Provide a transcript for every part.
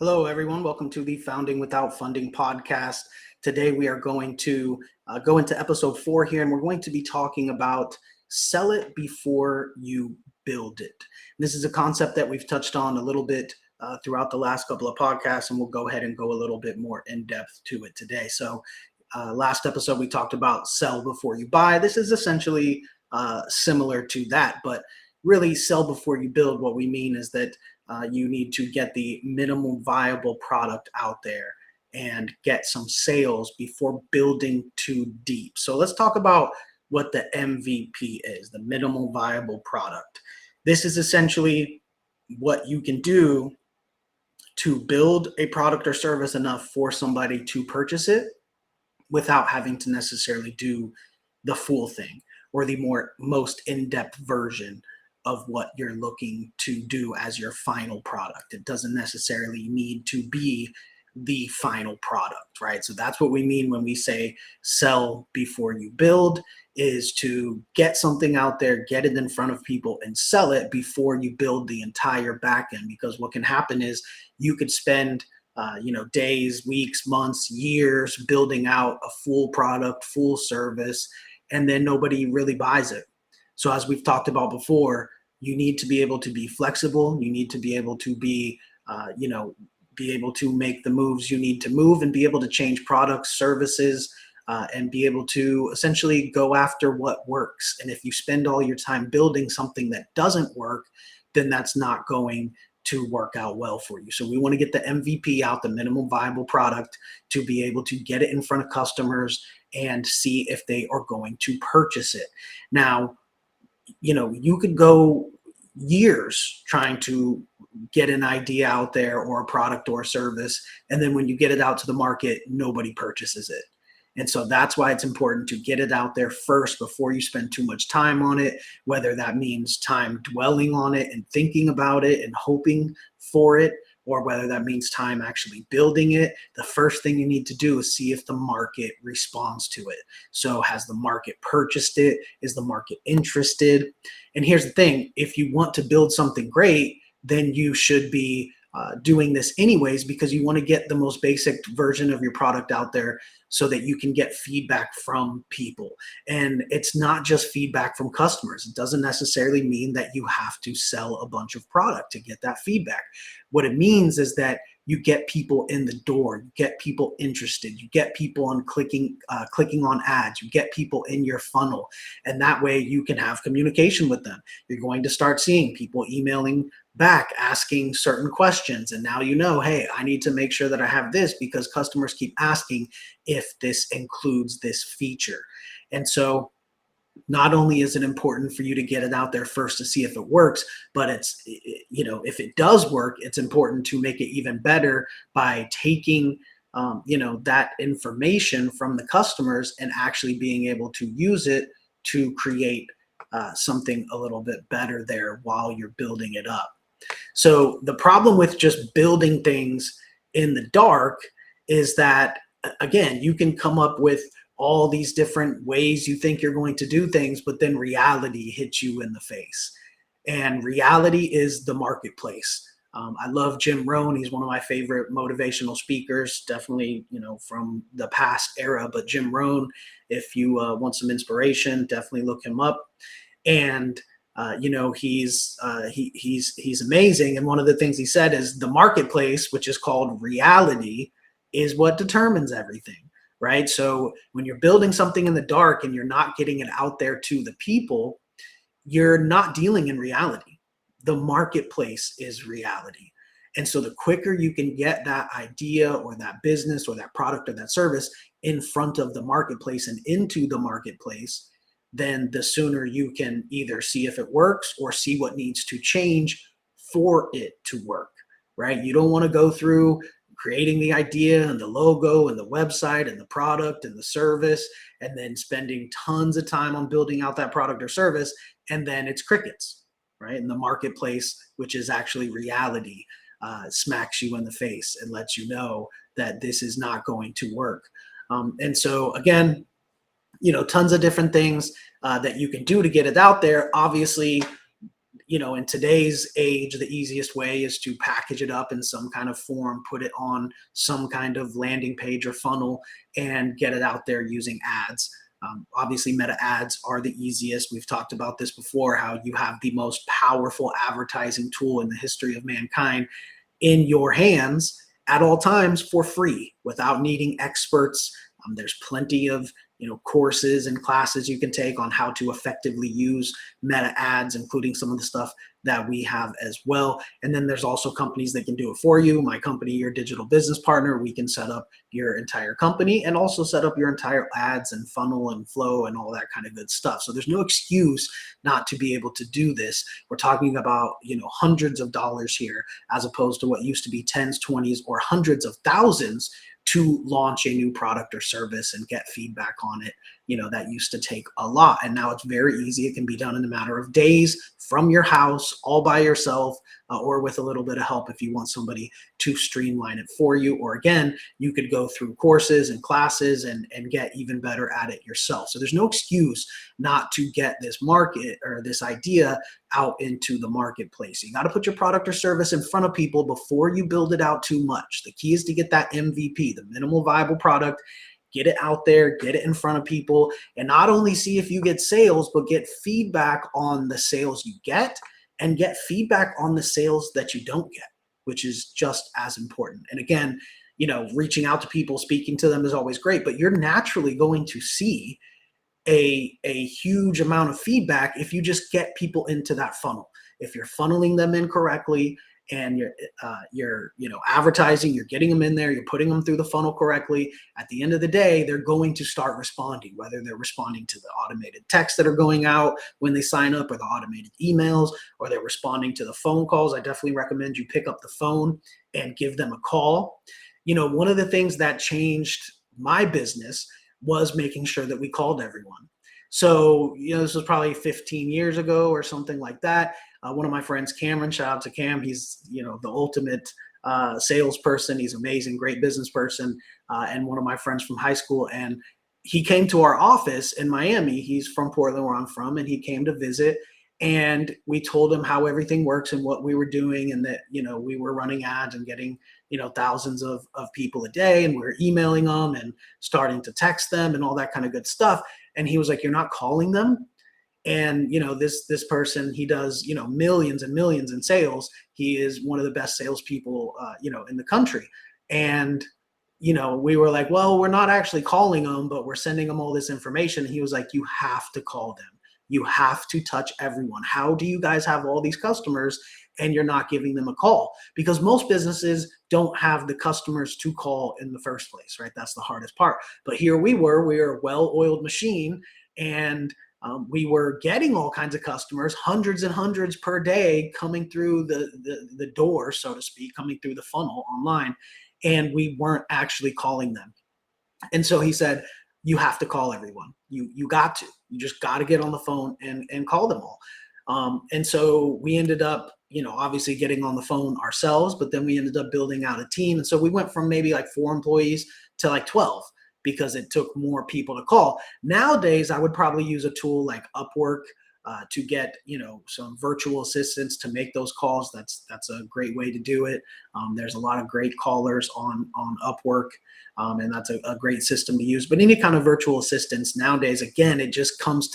Hello, everyone. Welcome to the Founding Without Funding podcast. Today, we are going to go into episode 4 here, and we're going to be talking about sell it before you build it. This is a concept that we've touched on a little bit throughout the last couple of podcasts, and we'll go ahead and go a little bit more in depth to it today. So, last episode, we talked about sell before you buy. This is essentially similar to that, but really sell before you build. What we mean is that you need to get the minimum viable product out there and get some sales before building too deep. So let's talk about what the MVP is, the minimum viable product. This is essentially what you can do to build a product or service enough for somebody to purchase it without having to necessarily do the full thing or the most in-depth version of what you're looking to do as your final product. It doesn't necessarily need to be the final product, right? So that's what we mean when we say sell before you build, is to get something out there, get it in front of people and sell it before you build the entire back end. Because what can happen is you could spend days, weeks, months, years building out a full product, full service, and then nobody really buys it. So as we've talked about before, you need to be able to be flexible. You need to be able to be able to make the moves you need to move and be able to change products, services, and be able to essentially go after what works. And if you spend all your time building something that doesn't work, then that's not going to work out well for you. So we want to get the MVP out, the minimum viable product, to be able to get it in front of customers and see if they are going to purchase it. Now, you could go years trying to get an idea out there or a product or a service, and then when you get it out to the market, nobody purchases it. And so that's why it's important to get it out there first before you spend too much time on it, whether that means time dwelling on it and thinking about it and hoping for it, or whether that means time actually building it. The first thing you need to do is see if the market responds to it. So has the market purchased it? Is the market interested? And here's the thing, if you want to build something great, then you should be doing this anyways, because you want to get the most basic version of your product out there so that you can get feedback from people. And it's not just feedback from customers. It doesn't necessarily mean that you have to sell a bunch of product to get that feedback. What it means is that you get people in the door, you get people interested, you get people on clicking on ads, you get people in your funnel, and that way you can have communication with them. You're going to start seeing people emailing back, asking certain questions, and now hey, I need to make sure that I have this because customers keep asking if this includes this feature. And so not only is it important for you to get it out there first to see if it works, but if it does work, it's important to make it even better by taking that information from the customers and actually being able to use it to create something a little bit better there while you're building it up. So the problem with just building things in the dark is that, again, you can come up with all these different ways you think you're going to do things, but then reality hits you in the face. And reality is the marketplace. I love Jim Rohn. He's one of my favorite motivational speakers, definitely, from the past era. But Jim Rohn, if you want some inspiration, definitely look him up. And he's amazing. And one of the things he said is the marketplace, which is called reality, is what determines everything. Right? So when you're building something in the dark and you're not getting it out there to the people, you're not dealing in reality. The marketplace is reality. And so the quicker you can get that idea or that business or that product or that service in front of the marketplace and into the marketplace, then the sooner you can either see if it works or see what needs to change for it to work, right? You don't want to go through creating the idea and the logo and the website and the product and the service, and then spending tons of time on building out that product or service, and then it's crickets, right? And the marketplace, which is actually reality, smacks you in the face and lets you know that this is not going to work. And so again, tons of different things that you can do to get it out there. Obviously, in today's age, the easiest way is to package it up in some kind of form, put it on some kind of landing page or funnel, and get it out there using ads. Obviously, meta ads are the easiest. We've talked about this before, how you have the most powerful advertising tool in the history of mankind in your hands at all times for free without needing experts. There's plenty of courses and classes you can take on how to effectively use meta ads, including some of the stuff that we have as well. And then there's also companies that can do it for you. My company, your digital business partner, we can set up your entire company and also set up your entire ads and funnel and flow and all that kind of good stuff. So there's no excuse not to be able to do this. We're talking about, hundreds of dollars here, as opposed to what used to be tens, 20s, or hundreds of thousands to launch a new product or service and get feedback on it. That used to take a lot. And now it's very easy. It can be done in a matter of days from your house, all by yourself, or with a little bit of help if you want somebody to streamline it for you. Or again, you could go through courses and classes and get even better at it yourself. So there's no excuse not to get this market or this idea out into the marketplace. You got to put your product or service in front of people before you build it out too much. The key is to get that MVP, the minimal viable product. Get it out there, get it in front of people, and not only see if you get sales, but get feedback on the sales you get and get feedback on the sales that you don't get, which is just as important. And again, reaching out to people, speaking to them is always great, but you're naturally going to see a huge amount of feedback if you just get people into that funnel. If you're funneling them in correctly, and you're advertising, you're getting them in there, you're putting them through the funnel correctly, at the end of the day, they're going to start responding, whether they're responding to the automated texts that are going out when they sign up, or the automated emails, or they're responding to the phone calls. I definitely recommend you pick up the phone and give them a call. One of the things that changed my business was making sure that we called everyone. So, this was probably 15 years ago or something like that. One of my friends, Cameron, shout out to Cam. He's, the ultimate salesperson. He's amazing, great business person, and one of my friends from high school. And he came to our office in Miami. He's from Portland, where I'm from, and he came to visit. And we told him how everything works and what we were doing, and that, we were running ads and getting, thousands of people a day, and we were emailing them and starting to text them and all that kind of good stuff. And he was like, "You're not calling them?" And this person, he does millions and millions in sales. He is one of the best salespeople in the country. And we were like, "Well, we're not actually calling them, but we're sending them all this information." And he was like, "You have to call them. You have to touch everyone. How do you guys have all these customers and you're not giving them a call?" Because most businesses don't have the customers to call in the first place, right? That's the hardest part. But here we were a well-oiled machine, and we were getting all kinds of customers, hundreds and hundreds per day, coming through the door, so to speak, coming through the funnel online, and we weren't actually calling them. And so he said, "You have to call everyone. You got to. You just got to get on the phone and call them all." And so we ended up, obviously getting on the phone ourselves, but then we ended up building out a team. And so we went from maybe like 4 employees to like 12, because it took more people to call. Nowadays, I would probably use a tool like Upwork to get some virtual assistants to make those calls. That's a great way to do it. There's a lot of great callers on Upwork, and that's a great system to use. But any kind of virtual assistants nowadays, again, it just comes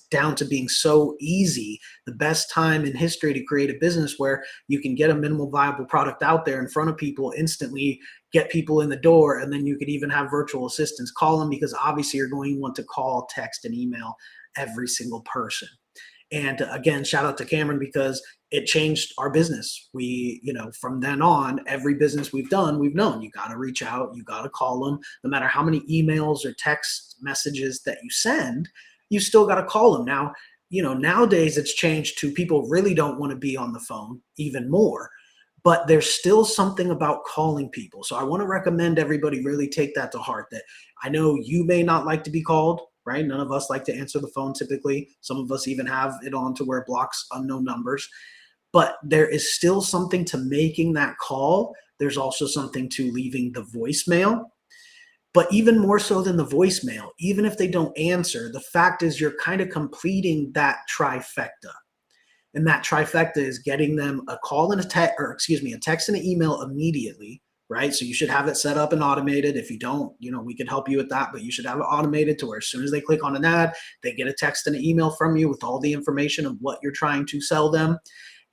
down to being so easy. The best time in history to create a business where you can get a minimal viable product out there in front of people instantly, get people in the door, and then you could even have virtual assistants call them, because obviously you're going to want to call, text, and email every single person. And again, shout out to Cameron, because it changed our business. We, from then on, every business we've done, we've known you got to reach out, you got to call them. No matter how many emails or text messages that you send, you still got to call them. Now, nowadays it's changed to people really don't want to be on the phone even more, but there's still something about calling people. So I want to recommend everybody really take that to heart, that I know you may not like to be called, right? None of us like to answer the phone typically. Some of us even have it on to where it blocks unknown numbers, but there is still something to making that call. There's also something to leaving the voicemail. But even more so than the voicemail, even if they don't answer, the fact is you're kind of completing that trifecta. And that trifecta is getting them a call and a text, or excuse me, a text and an email immediately, right? So you should have it set up and automated. If you don't, we can help you with that, but you should have it automated to where as soon as they click on an ad, they get a text and an email from you with all the information of what you're trying to sell them.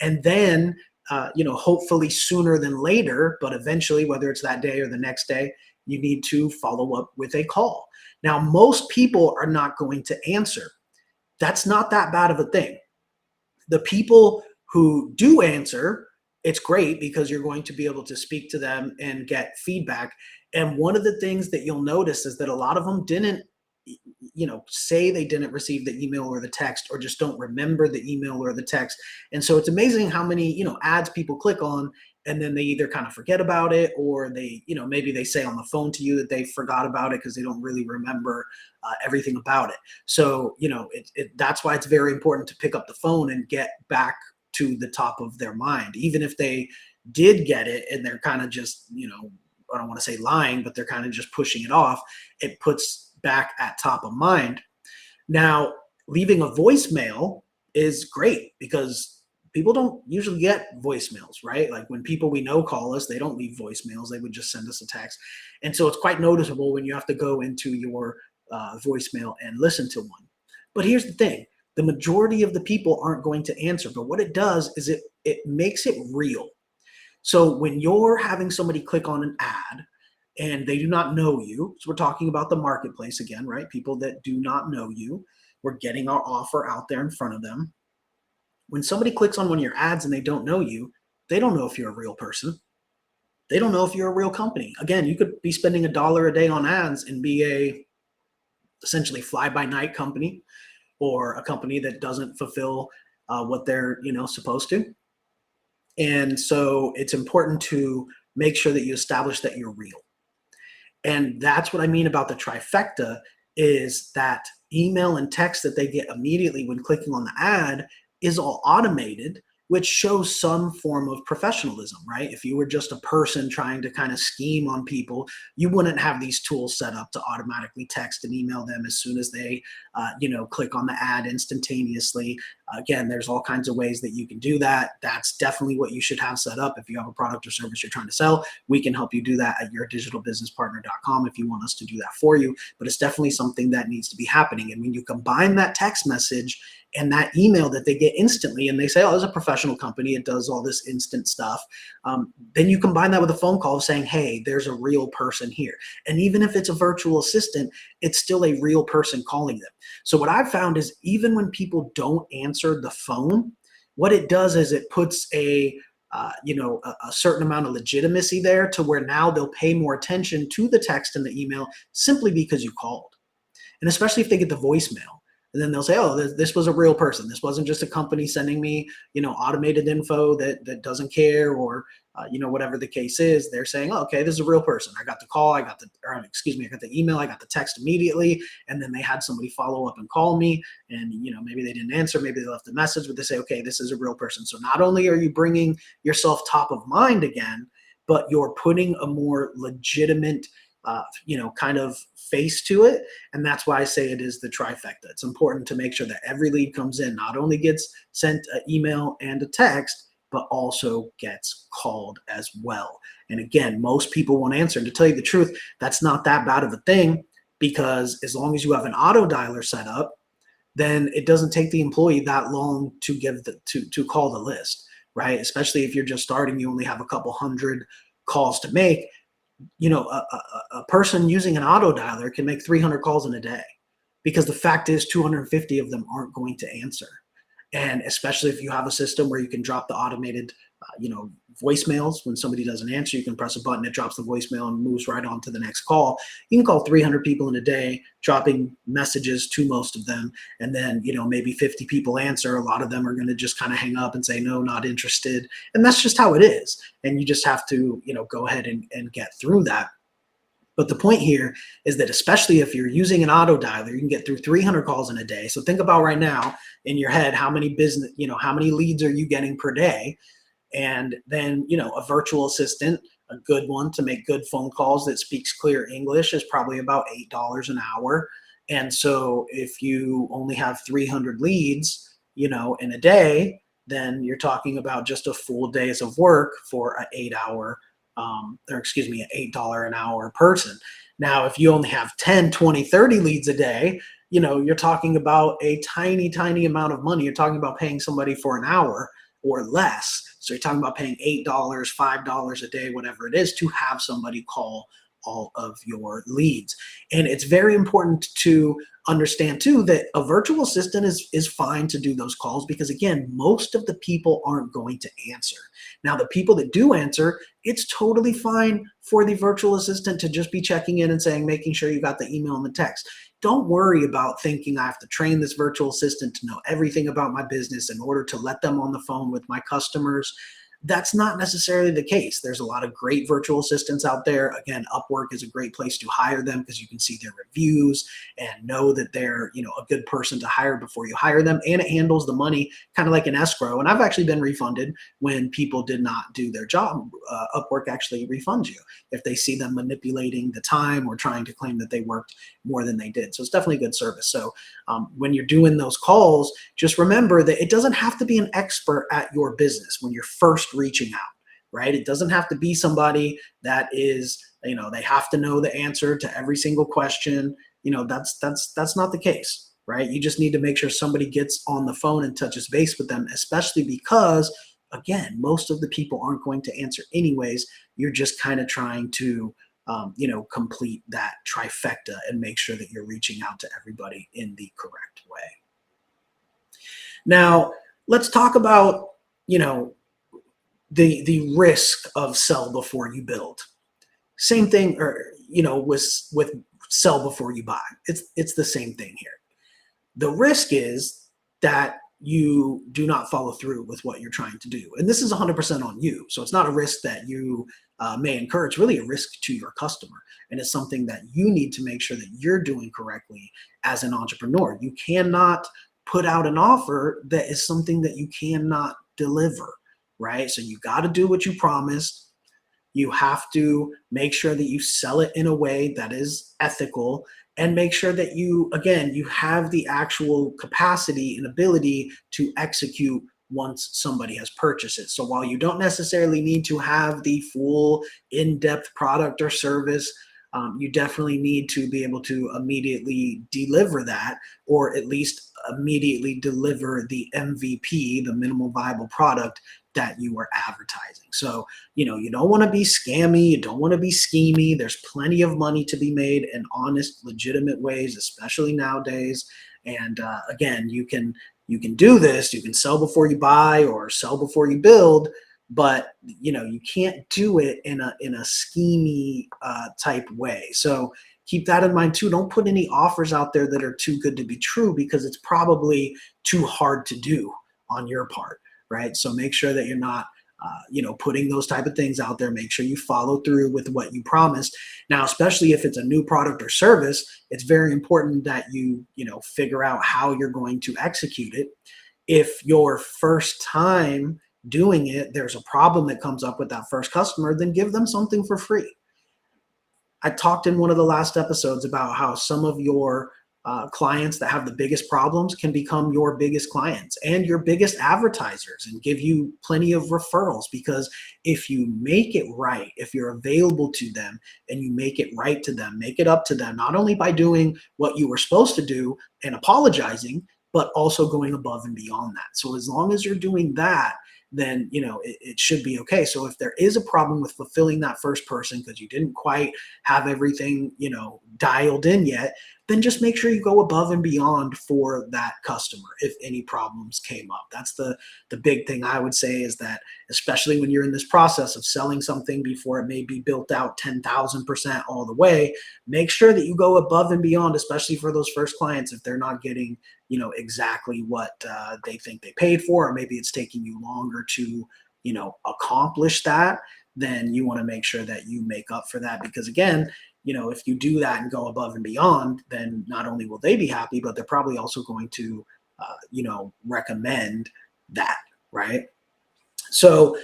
And then, hopefully sooner than later, but eventually, whether it's that day or the next day, you need to follow up with a call. Now, most people are not going to answer. That's not that bad of a thing. The people who do answer, it's great because you're going to be able to speak to them and get feedback. And one of the things that you'll notice is that a lot of them didn't, say they didn't receive the email or the text, or just don't remember the email or the text. And so it's amazing how many, ads people click on, and then they either kind of forget about it, or they, maybe they say on the phone to you that they forgot about it because they don't really remember everything about it. So, that's why it's very important to pick up the phone and get back to the top of their mind, even if they did get it and they're kind of just, I don't want to say lying, but they're kind of just pushing it off. It puts back at top of mind. Now, leaving a voicemail is great because people don't usually get voicemails, right? Like when people we know call us, they don't leave voicemails. They would just send us a text. And so it's quite noticeable when you have to go into your voicemail and listen to one. But here's the thing. The majority of the people aren't going to answer. But what it does is it makes it real. So when you're having somebody click on an ad and they do not know you, so we're talking about the marketplace again, right? People that do not know you, we're getting our offer out there in front of them. When somebody clicks on one of your ads and they don't know you, they don't know if you're a real person. They don't know if you're a real company. Again, you could be spending $1 a day on ads and be a essentially fly-by-night company, or a company that doesn't fulfill what they're supposed to. And so it's important to make sure that you establish that you're real. And that's what I mean about the trifecta, is that email and text that they get immediately when clicking on the ad is all automated, which shows some form of professionalism, right? If you were just a person trying to kind of scheme on people, you wouldn't have these tools set up to automatically text and email them as soon as they, click on the ad instantaneously. Again, there's all kinds of ways that you can do that. That's definitely what you should have set up. If you have a product or service you're trying to sell, we can help you do that at yourdigitalbusinesspartner.com if you want us to do that for you. But it's definitely something that needs to be happening. And when you combine that text message and that email that they get instantly, and they say, oh, it's a professional company, it does all this instant stuff. Then you combine that with a phone call saying, hey, there's a real person here. And even if it's a virtual assistant, it's still a real person calling them. So what I've found is even when people don't answer the phone, what it does is it puts a certain amount of legitimacy there, to where now they'll pay more attention to the text and the email simply because you called. And especially if they get the voicemail. And then they'll say, oh, this was a real person. This wasn't just a company sending me, automated info that doesn't care, or, whatever the case is. They're saying, oh, okay, this is a real person. I got the call, I got the email, I got the text immediately. And then they had somebody follow up and call me, and, maybe they didn't answer, maybe they left a message, but they say, okay, this is a real person. So not only are you bringing yourself top of mind again, but you're putting a more legitimate kind of face to it. And that's why I say it is the trifecta. It's important to make sure that every lead comes in, not only gets sent an email and a text, but also gets called as well. And again, most people won't answer. And to tell you the truth, that's not that bad of a thing, because as long as you have an auto dialer set up, then it doesn't take the employee that long to to call the list, right? Especially if you're just starting, you only have a couple hundred calls to make. A person using an auto dialer can make 300 calls in a day, because the fact is 250 of them aren't going to answer. And especially if you have a system where you can drop the automated, voicemails. When somebody doesn't answer, you can press a button, it drops the voicemail and moves right on to the next call. You can call 300 people in a day, dropping messages to most of them. And then, maybe 50 people answer. A lot of them are going to just kind of hang up and say, no, not interested. And that's just how it is. And you just have to, go ahead and get through that. But the point here is that especially if you're using an auto dialer, you can get through 300 calls in a day. So think about right now in your head, how many how many leads are you getting per day? And then, a virtual assistant, a good one to make good phone calls that speaks clear English, is probably about $8 an hour. And so if you only have 300 leads, in a day, then you're talking about just a full days of work for an 8 hour, an $8 an hour person. Now, if you only have 10, 20, 30 leads a day, you're talking about a tiny, tiny amount of money. You're talking about paying somebody for an hour or less. So you're talking about paying $8, $5 a day, whatever it is, to have somebody call all of your leads. And it's very important to understand too that a virtual assistant is fine to do those calls, because again, most of the people aren't going to answer. Now, the people that do answer, it's totally fine for the virtual assistant to just be checking in and saying, making sure you got the email and the text. Don't worry about thinking I have to train this virtual assistant to know everything about my business in order to let them on the phone with my customers. That's not necessarily the case. There's a lot of great virtual assistants out there. Again, Upwork is a great place to hire them because you can see their reviews and know that they're, a good person to hire before you hire them. And it handles the money kind of like an escrow. And I've actually been refunded when people did not do their job. Upwork actually refunds you if they see them manipulating the time or trying to claim that they worked more than they did. So it's definitely a good service. So when you're doing those calls, just remember that it doesn't have to be an expert at your business when you're first reaching out, right? It doesn't have to be somebody that is, they have to know the answer to every single question. That's not the case, right? You just need to make sure somebody gets on the phone and touches base with them, especially because, again, most of the people aren't going to answer anyways. You're just kind of trying to, complete that trifecta and make sure that you're reaching out to everybody in the correct way. Now, let's talk about, the risk of sell before you build. Same thing, or with sell before you buy. It's the same thing here. The risk is that you do not follow through with what you're trying to do, and this is 100% on you. So it's not a risk that you may incur. It's really a risk to your customer, and it's something that you need to make sure that you're doing correctly as an entrepreneur. You cannot put out an offer that is something that you cannot deliver. Right? So you got to do what you promised. You have to make sure that you sell it in a way that is ethical, and make sure that you have the actual capacity and ability to execute once somebody has purchased it. So while you don't necessarily need to have the full in-depth product or service, you definitely need to be able to immediately deliver that, or at least immediately deliver the MVP, the minimal viable product that you are advertising. So, you don't want to be scammy. You don't want to be schemy. There's plenty of money to be made in honest, legitimate ways, especially nowadays. And again, you can do this. You can sell before you buy or sell before you build, but you can't do it in a schemy type way. So keep that in mind too. Don't put any offers out there that are too good to be true, because it's probably too hard to do on your part, right? So make sure that you're not putting those type of things out there. Make sure you follow through with what you promised. Now, especially if it's a new product or service, it's very important that you figure out how you're going to execute it. If your first time doing it, there's a problem that comes up with that first customer, then give them something for free. I talked in one of the last episodes about how some of your clients that have the biggest problems can become your biggest clients and your biggest advertisers, and give you plenty of referrals. Because if you make it right, if you're available to them and you make it right to them, make it up to them, not only by doing what you were supposed to do and apologizing, but also going above and beyond that. So as long as you're doing that, then it should be okay. So if there is a problem with fulfilling that first person because you didn't quite have everything dialed in yet, then just make sure you go above and beyond for that customer if any problems came up. That's the big thing I would say, is that especially when you're in this process of selling something before it may be built out 10,000% all the way, make sure that you go above and beyond, especially for those first clients if they're not getting exactly what they think they paid for, or maybe it's taking you longer to accomplish that. Then you want to make sure that you make up for that, because again, if you do that and go above and beyond, then not only will they be happy, but they're probably also going to recommend that, right? So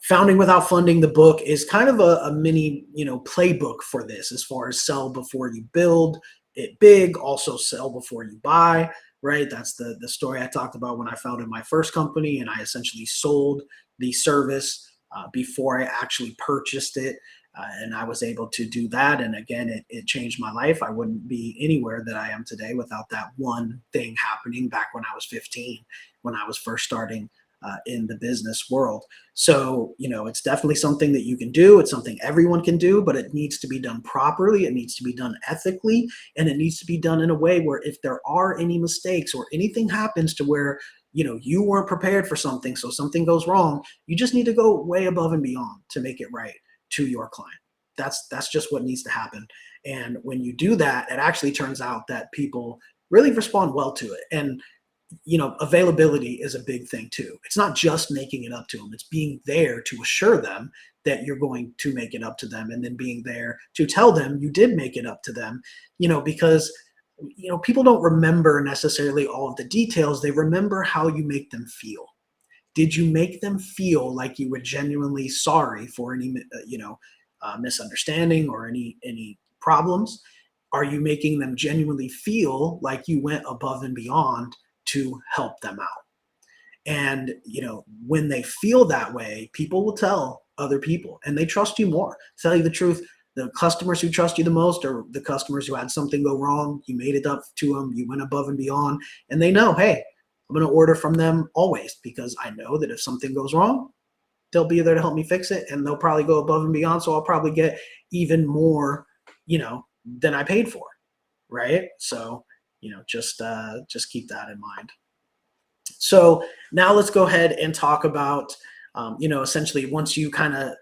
Founding Without Funding, the book, is kind of a mini playbook for this, as far as sell before you build it big, also sell before you buy, right? That's the story I talked about when I founded my first company and I essentially sold the service before I actually purchased it. And I was able to do that. And again, it changed my life. I wouldn't be anywhere that I am today without that one thing happening back when I was 15, when I was first starting in the business world. So, it's definitely something that you can do. It's something everyone can do, but it needs to be done properly. It needs to be done ethically, and it needs to be done in a way where if there are any mistakes or anything happens to where, you weren't prepared for something, so something goes wrong, you just need to go way above and beyond to make it right to your client. That's just what needs to happen. And when you do that, it actually turns out that people really respond well to it. And availability is a big thing too. It's not just making it up to them, it's being there to assure them that you're going to make it up to them, and then being there to tell them you did make it up to them, because people don't remember necessarily all of the details. They remember how you make them feel. Did you make them feel like you were genuinely sorry for any misunderstanding or any problems? Are you making them genuinely feel like you went above and beyond to help them out? And when they feel that way, people will tell other people, and they trust you more. To tell you the truth, the customers who trust you the most are the customers who had something go wrong. You made it up to them, you went above and beyond, and they know, hey, I'm going to order from them always, because I know that if something goes wrong, they'll be there to help me fix it, and they'll probably go above and beyond. So I'll probably get even more, than I paid for, right? So, just keep that in mind. So now let's go ahead and talk about, essentially once you kind of,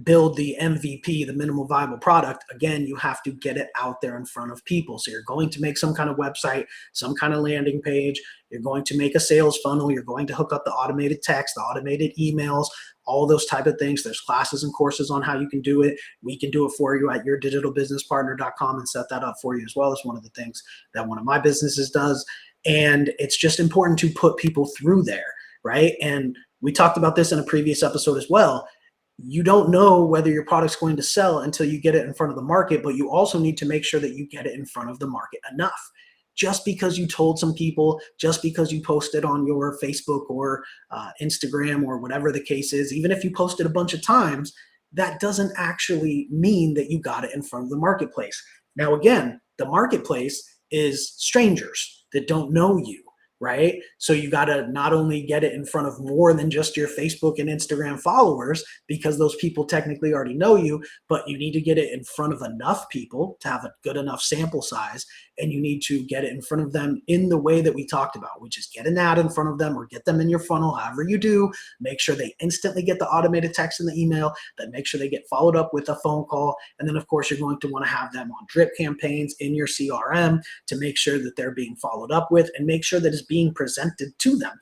build the MVP, the minimal viable product, again, you have to get it out there in front of people. So you're going to make some kind of website, some kind of landing page. You're going to make a sales funnel. You're going to hook up the automated text, the automated emails, all those type of things. There's classes and courses on how you can do it. We can do it for you at yourdigitalbusinesspartner.com and set that up for you as well. As one of the things that one of my businesses does. And it's just important to put people through there, right? And we talked about this in a previous episode as well. You don't know whether your product's going to sell until you get it in front of the market, but you also need to make sure that you get it in front of the market enough. Just because you told some people, just because you posted on your Facebook or Instagram or whatever the case is, even if you posted a bunch of times, that doesn't actually mean that you got it in front of the marketplace. Now, again, the marketplace is strangers that don't know you, right? So you got to not only get it in front of more than just your Facebook and Instagram followers, because those people technically already know you, but you need to get it in front of enough people to have a good enough sample size. And you need to get it in front of them in the way that we talked about, which is get an ad in front of them or get them in your funnel, however you do. Make sure they instantly get the automated text in the email, then make sure they get followed up with a phone call. And then, of course, you're going to want to have them on drip campaigns in your CRM to make sure that they're being followed up with and make sure that it's being presented to them.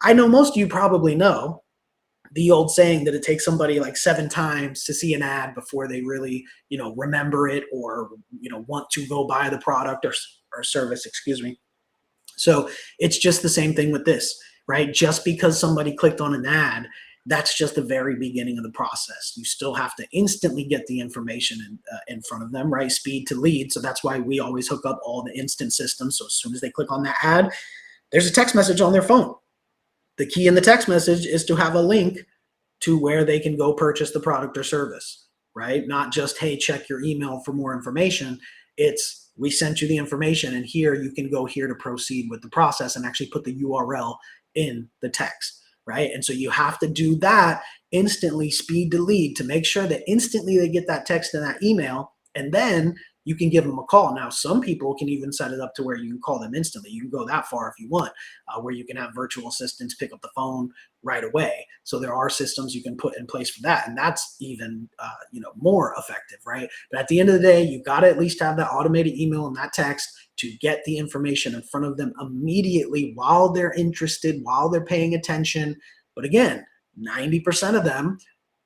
I know most of you probably know the old saying that it takes somebody like 7 times to see an ad before they really, remember it or, want to go buy the product or service, excuse me. So it's just the same thing with this, right? Just because somebody clicked on an ad, that's just the very beginning of the process. You still have to instantly get the information in front of them, right? Speed to lead. So that's why we always hook up all the instant systems. So as soon as they click on that ad, there's a text message on their phone. The key in the text message is to have a link to where they can go purchase the product or service, right? Not just, hey, check your email for more information. It's, we sent you the information and here you can go here to proceed with the process and actually put the URL in the text, right? And so you have to do that instantly, speed to lead, to make sure that instantly they get that text and that email, and then you can give them a call. Now, some people can even set it up to where you can call them instantly. You can go that far if you want, where you can have virtual assistants pick up the phone right away. So there are systems you can put in place for that. And that's even, more effective, right? But at the end of the day, you got to at least have that automated email and that text to get the information in front of them immediately while they're interested, while they're paying attention. But again, 90% of them,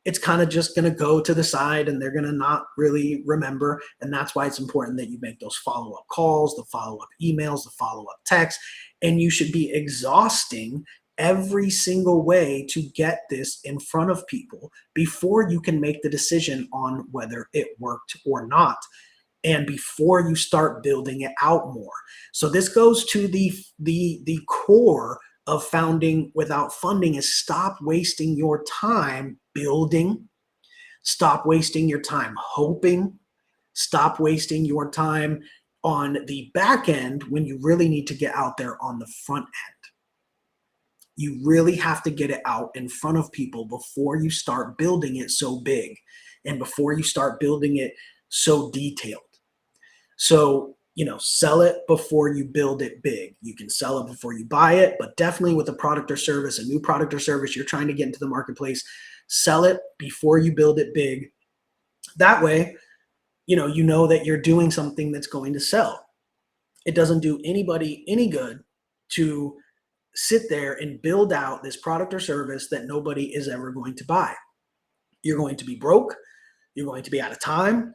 it's kind of just going to go to the side and they're going to not really remember. And that's why it's important that you make those follow-up calls, the follow-up emails, the follow-up texts, and you should be exhausting every single way to get this in front of people before you can make the decision on whether it worked or not. and before you start building it out more. So this goes to the core of founding without funding is stop wasting your time building, stop wasting your time hoping, stop wasting your time on the back end when you really need to get out there on the front end. You really have to get it out in front of people before you start building it so big and before you start building it so detailed. So, sell it before you build it big. You can sell it before you buy it, but definitely with a product or service, a new product or service you're trying to get into the marketplace, sell it before you build it big. That way, you know that you're doing something that's going to sell. It doesn't do anybody any good to sit there and build out this product or service that nobody is ever going to buy. You're going to be broke, you're going to be out of time,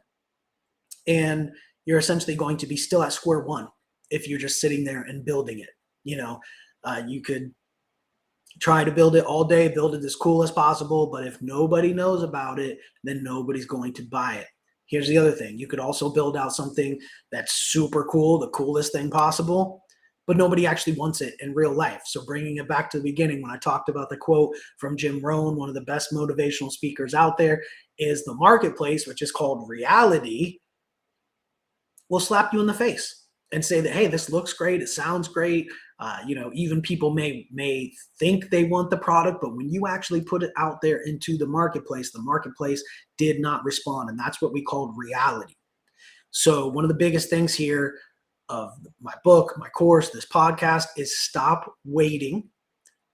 and you're essentially going to be still at square one if you're just sitting there and building it. You could try to build it all day, build it as cool as possible, but if nobody knows about it, then nobody's going to buy it. Here's the other thing. You could also build out something that's super cool, the coolest thing possible, but nobody actually wants it in real life. So bringing it back to the beginning, when I talked about the quote from Jim Rohn, one of the best motivational speakers out there, is the marketplace, which is called reality, will slap you in the face and say that, hey, this looks great, it sounds great. Even people may think they want the product, but when you actually put it out there into the marketplace did not respond. And that's what we called reality. So one of the biggest things here of my book, my course, this podcast is stop waiting,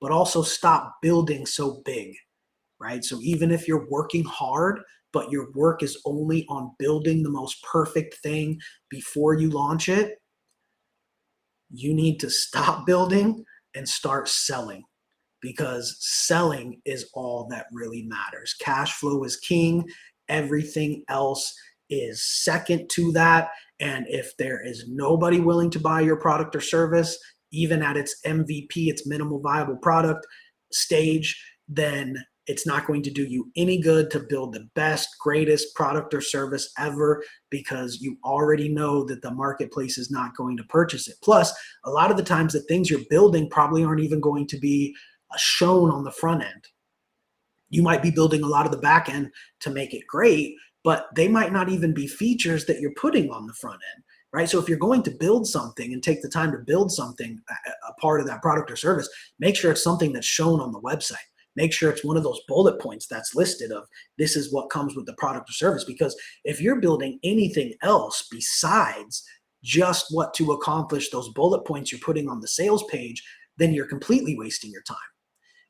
but also stop building so big, right? So even if you're working hard, but your work is only on building the most perfect thing before you launch it, you need to stop building and start selling, because selling is all that really matters. Cash flow is king. Everything else is second to that. And if there is nobody willing to buy your product or service, even at its MVP, its minimal viable product stage, then it's not going to do you any good to build the best, greatest product or service ever, because you already know that the marketplace is not going to purchase it. Plus, a lot of the times the things you're building probably aren't even going to be shown on the front end. You might be building a lot of the back end to make it great, but they might not even be features that you're putting on the front end, right? So if you're going to build something and take the time to build something, a part of that product or service, make sure it's something that's shown on the website. Make sure it's one of those bullet points that's listed of this is what comes with the product or service. Because if you're building anything else besides just what to accomplish those bullet points you're putting on the sales page, then you're completely wasting your time.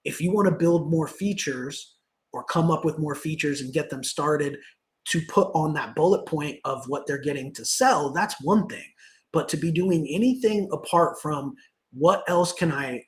If you want to build more features or come up with more features and get them started to put on that bullet point of what they're getting to sell, that's one thing. But to be doing anything apart from what else can I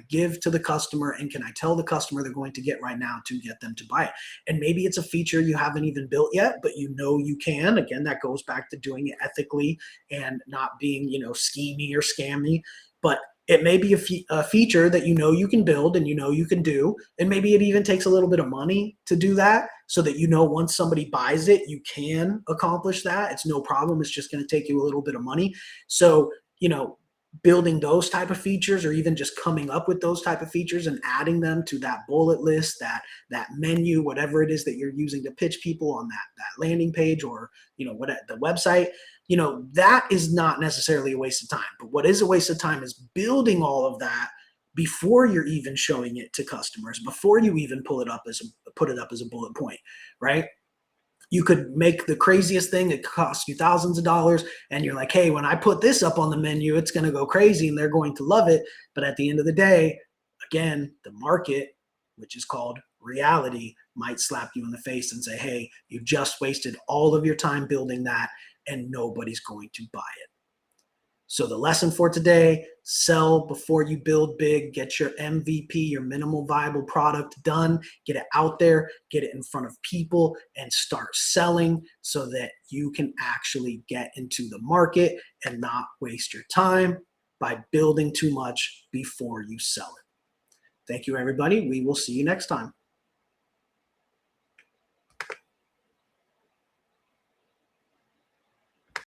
give to the customer, and can I tell the customer they're going to get right now to get them to buy it? And maybe it's a feature you haven't even built yet, but you can. Again, that goes back to doing it ethically and not being, schemy or scammy. But it may be a feature that you can build and you can do, and maybe it even takes a little bit of money to do that, so that once somebody buys it, you can accomplish that. It's no problem. It's just going to take you a little bit of money. So, building those type of features, or even just coming up with those type of features and adding them to that bullet list, that menu, whatever it is that you're using to pitch people on that landing page, or what the website, that is not necessarily a waste of time. But what is a waste of time is building all of that before you're even showing it to customers, before you even put it up as a bullet point, right? You could make the craziest thing that costs you thousands of dollars, and you're like, hey, when I put this up on the menu, it's going to go crazy and they're going to love it. But at the end of the day, again, the market, which is called reality, might slap you in the face and say, hey, you've just wasted all of your time building that and nobody's going to buy it. So the lesson for today: sell before you build big. Get your MVP, your minimal viable product, done. Get it out there, get it in front of people, and start selling so that you can actually get into the market and not waste your time by building too much before you sell it. Thank you, everybody. We will see you next time.